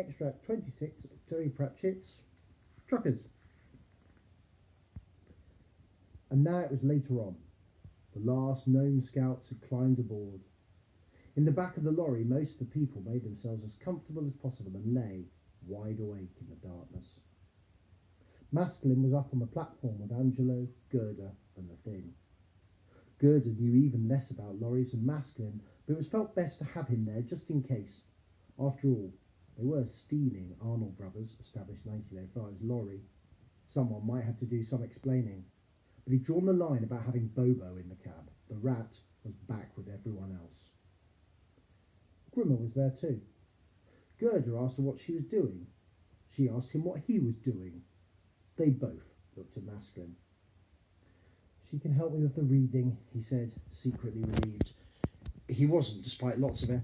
extract 26 Pt.26 truckers. And now it was later on. The last known scouts had climbed aboard. In the back of the lorry, most of the people made themselves as comfortable as possible and lay wide awake in the darkness. Masklin was up on the platform with Angelo, Gerda and the Thing. Gerda knew even less about lorries than Masklin, but it was felt best to have him there just in case. After all, they were stealing Arnold Brothers' established 1905's lorry. Someone might have to do some explaining, but he'd drawn the line about having Bobo in the cab. The rat was back with everyone else. Grimmer was there too. Gerda asked her what she was doing. She asked him what he was doing. They both looked at Masklin. She can help me with the reading, he said, secretly relieved. He wasn't, despite lots of effort.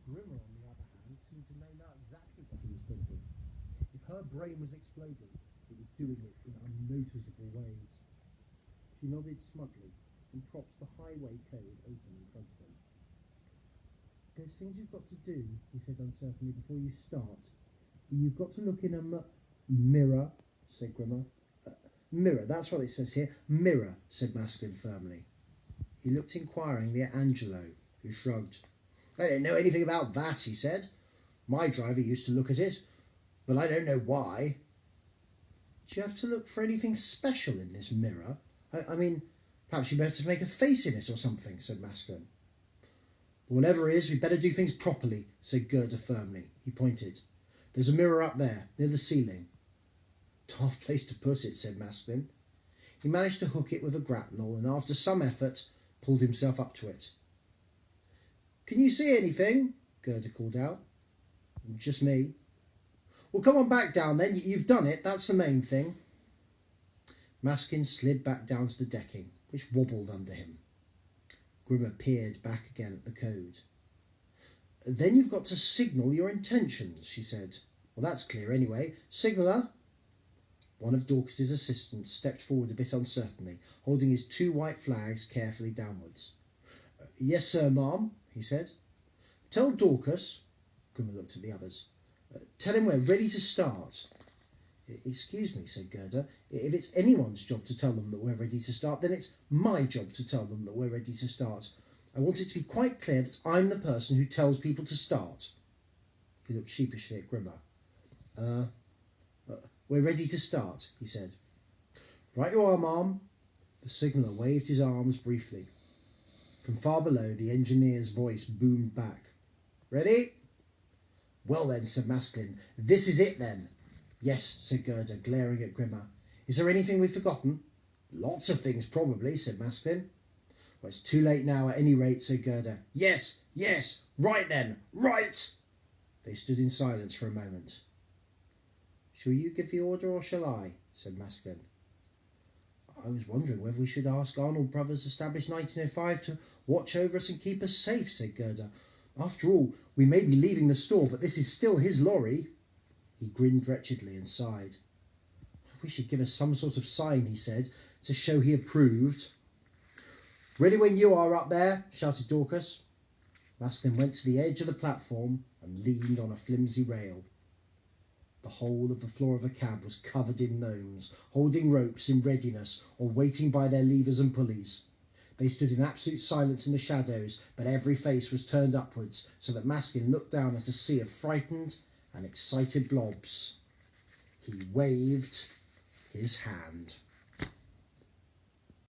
Grimmer, on the other hand, seemed to know now exactly what he was thinking. If her brain was exploding, it was doing it in unnoticeable ways. She nodded smugly and propped the highway code open in front of him. There's things you've got to do, he said uncertainly, before you start. You've got to look in a mirror, said Grimmer. Mirror, that's what it says here. Mirror, said Masklin firmly. He looked inquiringly at Angelo, who shrugged. I don't know anything about that, he said. My driver used to look at it, but I don't know why. Do you have to look for anything special in this mirror? I mean, perhaps you better make a face in it or something, said Masklin. Whatever it is, we'd better do things properly, said Gerda firmly. He pointed. There's a mirror up there, near the ceiling. Daft place to put it, said Masklin. He managed to hook it with a grapnel and after some effort pulled himself up to it. Can you see anything? Gerda called out. Just me. Well, come on back down then. You've done it. That's the main thing. Masklin slid back down to the decking, which wobbled under him. Grimmer peered back again at the code. Then you've got to signal your intentions, she said. Well, that's clear anyway. Signaller. One of Dorcas's assistants stepped forward a bit uncertainly, holding his 2 white flags carefully downwards. Yes, sir, ma'am, he said. Tell Dorcas, Grimmer looked at the others, tell him we're ready to start. Excuse me, said Gerda. If it's anyone's job to tell them that we're ready to start, then it's my job to tell them that we're ready to start. I want it to be quite clear that I'm the person who tells people to start. He looked sheepishly at Grimmer. We're ready to start, he said. Right you are, ma'am. The signaller waved his arms briefly. From far below, the engineer's voice boomed back. Ready? Well then, said Masklin, this is it then. Yes, said Gerda, glaring at Grimmer. Is there anything we've forgotten? Lots of things, probably, said Masklin. Well, it's too late now at any rate, said Gerda. Yes, yes, right then, right! They stood in silence for a moment. Shall you give the order or shall I? Said Masklin. I was wondering whether we should ask Arnold Brothers, established 1905, to watch over us and keep us safe, said Gerda. After all, we may be leaving the store, but this is still his lorry. He grinned wretchedly and sighed. I wish he'd give us some sort of sign, he said, to show he approved. Ready when you are up there, shouted Dorcas. Masklin went to the edge of the platform and leaned on a flimsy rail. The whole of the floor of the cab was covered in gnomes, holding ropes in readiness or waiting by their levers and pulleys. They stood in absolute silence in the shadows, but every face was turned upwards, so that Masklin looked down at a sea of frightened and excited blobs. He waved his hand.